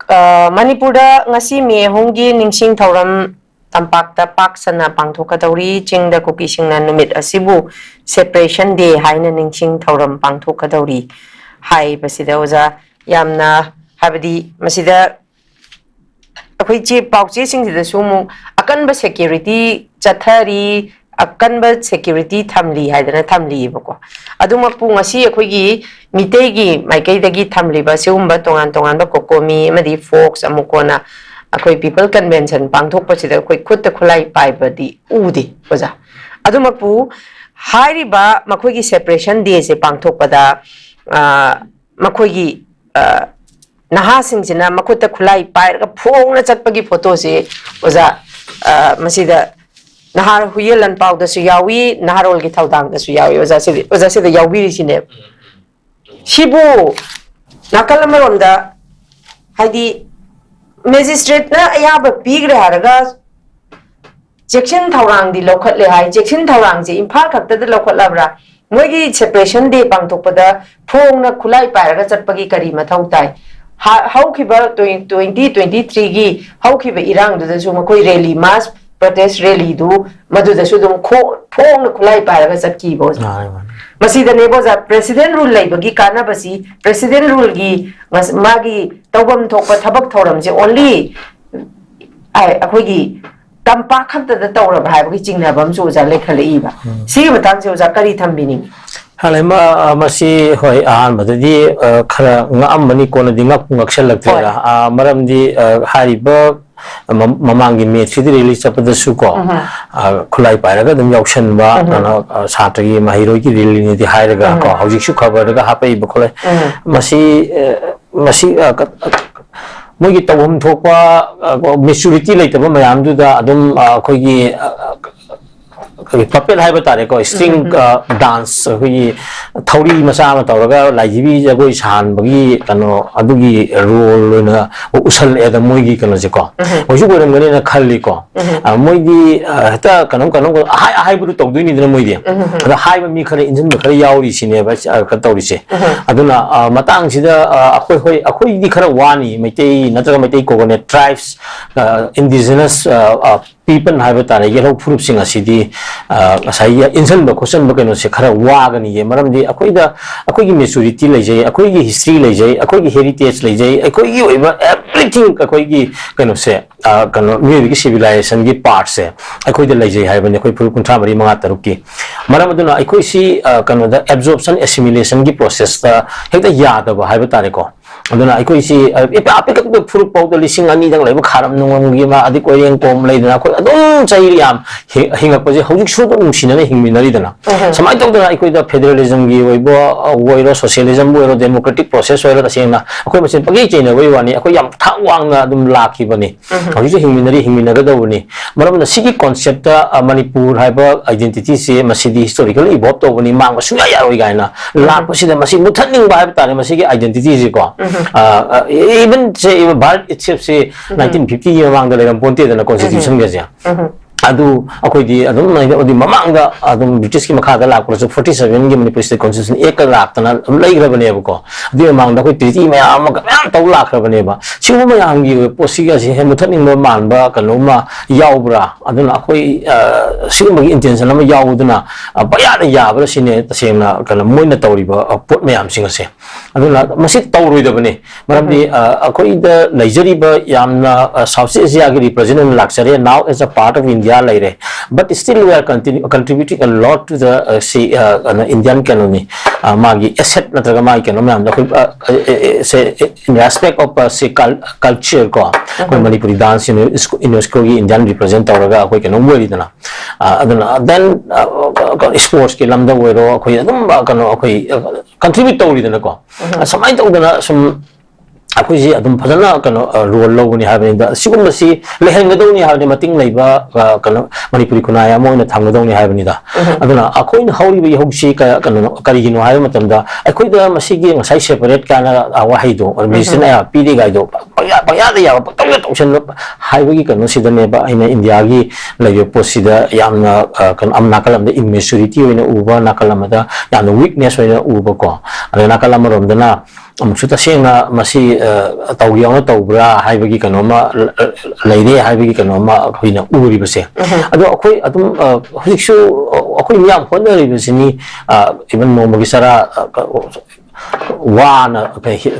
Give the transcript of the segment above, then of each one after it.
Manipura ngasi me hongi ningsing thauram tampakta paksana pangthokadori chingda kukisingna numit asibu separation day haina ningsing thauram pangthokadori hai basida oza yamna habadi masida akhoi che pauche singida sumu akanba security chathari akanba security thamli haidana thamli bako aduma pu ngasi akhoi gi mitei gi maikai dagi thamli ba seumba tongan tongan ba kokomi amadi folks amukona akhoi people convention pangthok pasida akhoi khutta khulai pai badi udi oza aduma pu hairi ba makhoi gi separation day se pangthok pada makhoi gi naha singina makhutta khulai pai ga phongna chatpagi photo se oza masida nahar huyelan pau da su yawi naharol gi thaudang da su yawi oza se da yawi sine shibu nakalamarom da haidi magistrate na ayaba pigre haraga section thaurang di lokhat le hai section thaurang je imphal khakta da lokhat labra moigi separation day pangthok pada phongna khulai pairaga chatpagi kari mathau tai haukiba 2023 gi haukiba irang du da su makoi rally mass protest rally du madu da su dum phongna khulai pairaga chatki bo masida nebo za president rule lai bagi kana basi president rule gi magi tawbam thokpa thabak thoram je only ai akhoi gi tampa khakta da tawra bhai bagi chingna bam su za lekhalei ba si matang se za kari thambini halema masi hoi an madadi khara ngam mani kona di ngak ngaksel laktra maram di hariba mamangi me thidi release chapada su ko khulai pairaga dum yaushan ba satagi mahiroi ki release ni di hairaga ko hojik su khabar ga hapai ba khulai masi mogi tawum thokpa maturity laitaba mayam du da adum khoi gi puppet hai batare ko string dance hui thauri masa ma tawraga laijibi jagoi san bagi kano adugi role na usal eda moigi kano je ko hoju goram gane na khalli ko moigi ta kano hai buru tawdui ni dina moigi ada hai ba mi khare engine ba khare yauri sine ba ka tawri se aduna matang sida akhoi di khara wani maitei natraga maitei coconut tribes indigenous people hai batare yellow fruit sing asidi asai insan ba question ba keno se khara wagani ye maram di akoi gi maturity lejai akoi gi history lejai akoi gi heritage lejai akoi gi everything akoi gi keno se kano music civilization gi part se akoi da lejai hai bani akoi puru kuntra mari manga taruki maram aduna akoi si kano da absorption assimilation gi process ta hekta yada ba hai batare ko aduna akoi si apik puru pau da lising ani dang laiba kharam nungam gi ma adi koyeng kom leidana akoi adum chai yam hinga ko je hojik su dum sinana hingminari dana samai tawda akoi da federalism gi oibo oiro socialism oiro democratic process oiro da sengna akoi masin pagi chaina wai wani akoi yam thawang na dum lakhi bani hojik hingminaga da wani maram na sigi concept ta manipur haiba identity se masidi historically evolve to bani mang suya ya roi gaina lak pasida masi muthaning ba tare masigi identity je ko even say Bharat itself say 1950 year mang da leram ponte da constitution ga ja adu akoi di adum nai da mamang da adum British ki makha da lak pro 47 gi Manipur state constitution ek lak tana lai gra bane ko adu mang da koi treaty mayam taw lak ra bane ba singu mayam gi posi ga se muthaning ma man ba kanoma yaubra aduna akoi singu gi intention ama yauduna baya da ya bra sine tasena kana moina tawri ba pot mayam singa se aduna masi tawroi da bane maram di akoi da Nigeria ba yamna South Asia gi representative laksare now as a part of India laire but still we are contributing a lot to the Indian economy magi asset natraga magi economy am say in the aspect of say culture ko Manipuri dance UNESCO gi Indian represent tawraga koi economy wari dana aduna then sports ki lamda wero koi adum koi contribute tawri dana ko samai tawdana sum akoi ji adum phajana kano role lo ni habin da sigum si leheng ga doni habni mating leiba kano Manipuri kunaya mo na thang doni habni da aduna akoi na hauri bi hogsi ka kano kari gino hayo matam da akoi da masigi ngasai separate kana awa haido or medicine ya pidi ga do ya da ya taw tawsen haibi kano sidane ba ina India gi leiyo posida yamna kan amna kalam da immaturity oina uba nakalam da yamna weakness oina uba ko ana nakalam rom da na amuchu tasengna masi tawgiyauna tawbra haibagi kanoma leire haibagi kanoma khoina uri base ado akhoi adum hujiksu akhoi miyam honari basini even nomagi sara wana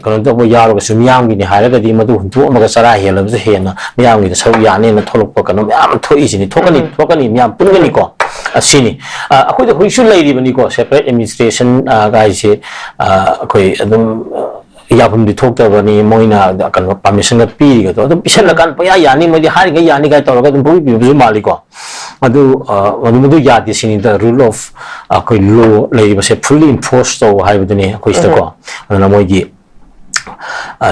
kano to bo yaro su miyam gi ni haraga di madu huntu amaga sara hela bse hena miyam gi sau yani na tholok kano miyam thoi sini thokani miyam pungani ko asini akhoi de hujiksu leiri bani ko separate administration ga ise akhoi adum yapum di thok ta bani moina kan permission ga pi ga to pisal kan pa yani mo di hari ga yani ga to ga dum bu bi mali ko adu madu yadi sini the rule of koi law lei ba se fully enforced to hai bu ni koi sta ko na mo gi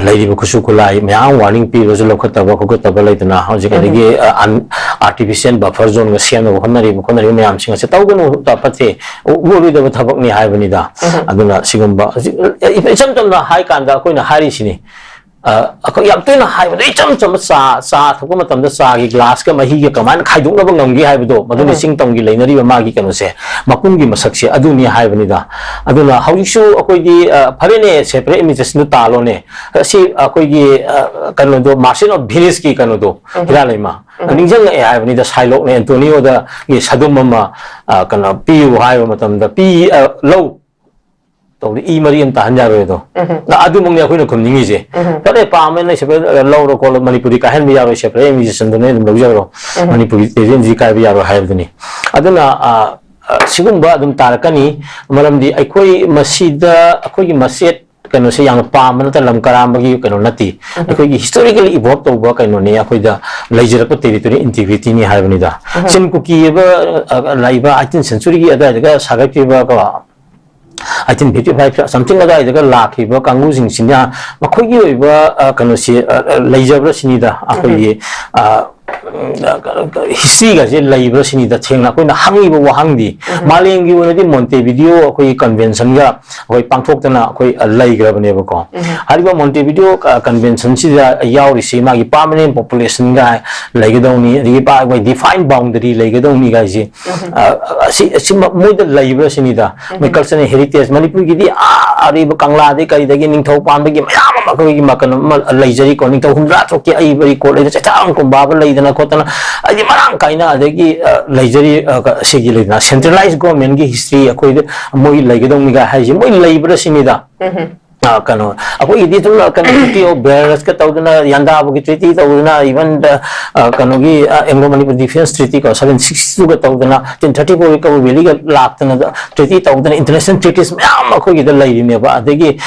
lei bu kusu kulai myang warning pi ro lo khata ba ko ta ba lei na ha ji ga gi artificial buffer zone ga siam no honari myam singa se taw ganu ta pate wo ri da thabak ni hai bani da aduna sigamba isam tam na hai kan da koi na hari sini akhoi yam toina haibu dei cham sa thokko matam da sa gi glass ka mahi ga kaman khaidung na bangam gi haibu do maduni sing tong gi leinari ba ma gi kanu se makum gi masak se aduni haibu ni da aduna haujisu akhoi di pharene separate images nu talo ne si akhoi gi kanu do margin of venice ki kanu do hira leima ningjang e haibu ni da sailok ne antonio da gi sadum ma kana piu haibu matam da pi low to i mariam ta hanja ro do na adu mong ne khoi khum ningi je tare pa men ne se lo ro ko manipuri ka hen mi ya ro se pre mi sen do ne lo ja ro manipuri te jen ji ka bi ya ro hai du ni aduna sigum ba adum tar kani maram di ai khoi masida khoi gi maset kano se yang pa man ta lam karam gi kano nati khoi gi historically evolve to ba kano ne khoi da leijera ko territory integrity ni hai bani da sin ku ki ba laiba 18th century gi ada ga saga ki ba ka I think 55 something like that. The lucky work and losing Sinia, Makoyi, Kanosi, Laser Sinida, Akoyi, history as a labor Sinida China, when Hangi Wahandi, Maling, you already Montevideo, Koi convention, Koi Pantokana, Koi a Lager never go. Hariba Montevideo convention, Yaw, Sima, permanent population guy, Lagadoni, the defined boundary, Lagadoni guys. See, more the labor Sinida, Michaelson heritage, Manipur, Ariba Kangla, the Karidagan, Topan, Makan, Laser, calling to Hundrat, okay, I very cold, it's a town, Kumbaba, Ladana Kotana, the Marankaina, the Laser, Sigilina, centralized government history, a quid, Moi Lagadoniga has more labor Sinida. Kano ako idi tum kan treaty of Bears ka tawdana yanda abo treaty tawdana even the kanogi Anglo-Manipur defense treaty ko 762 ka tawdana 1034 ka wili ka laktana treaty tawdana international treaties myam ako gi da lai ne ba adegi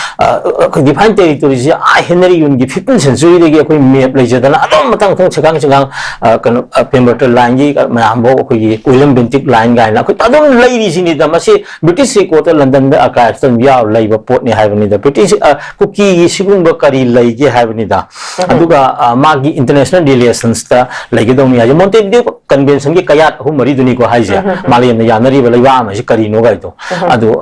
define territories ya Henry Yun gi 15th century de gi ako map lai jadana adom matang thong chagang kano Pemberton line gi myam bo ako gi William Bentinck line ga na ko adom lai ri sini da masi British ko London da aka tan ya lai ba port ni haibani da British cookie sigumba kari laige haibnida aduga magi international relations ta laige doni aje Montevideo convention gi kayat humari duni ko haije maliam yanari balaiwa ma kari no gai to adu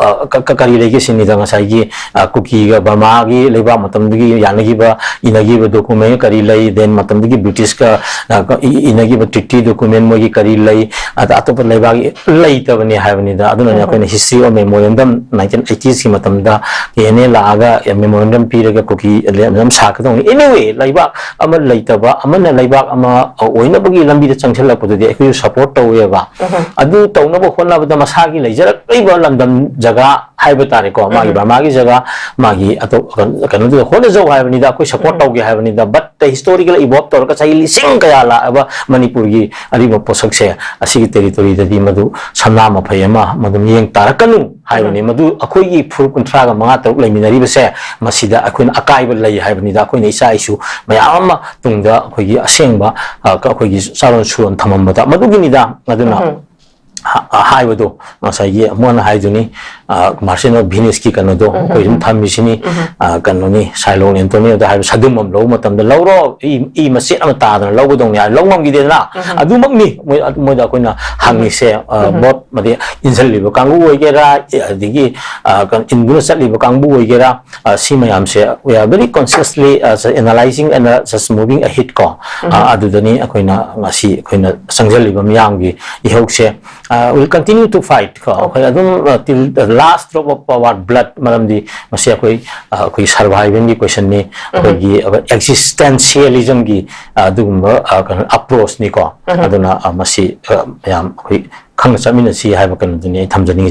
kari laige sinida ngasai gi cookie ga Burma gi leiba matam gi yanagi ba inagi ba document kari lai then matam gi British ka inagi ba treaty document mo gi kari lai ata to leiba gi lai ta bani haibnida aduna ya ko history of memorandum 1980s gi matam da ene la memorandum period cookie anyway laibak ama laitaba amana laibak ama oina bagi lambi da changchela pododi aku support taweba adu tawna bo khona bada masagi laijara kaiba landam jaga haiba tare ko magi ba magi jaga magi ato kanu da khona jaw haibani da aku support tawge haibani da but the historical evolve tor ka chai lising kaya la aba manipur gi ariba posak se asigi territory da di madu samna ma phayama madum yeng tarakanu haibani madu akoi gi fur kuntra ga manga tok laiminari base masida akoin akaiba lai haibani da akoin isa isu mayam tungda akogi asengba akogi saron suon thamambada madugini da aduna haibado masai mona haiduni margin of Venus ki kanodo koim thammisini kanoni sailong entoni da haib sadumam lo matam da lawro I masi amata da lawgodong ya lawmam gi de na adumakni moi da koina hangi se bot made injali bo kangu oigera digi kan induna sali bo kangu oigera simayam se we are very consciously analyzing and just moving ahead ko adudani akoina ngasi akoina sangjali bo myam gi ihok se we'll continue to fight till the last drop of our blood maramdi masi akoi surviving gi question ni gi existentialism gi dugumba approach ni ko aduna masi yam akoi khang chamina si haiba kan duni thamjani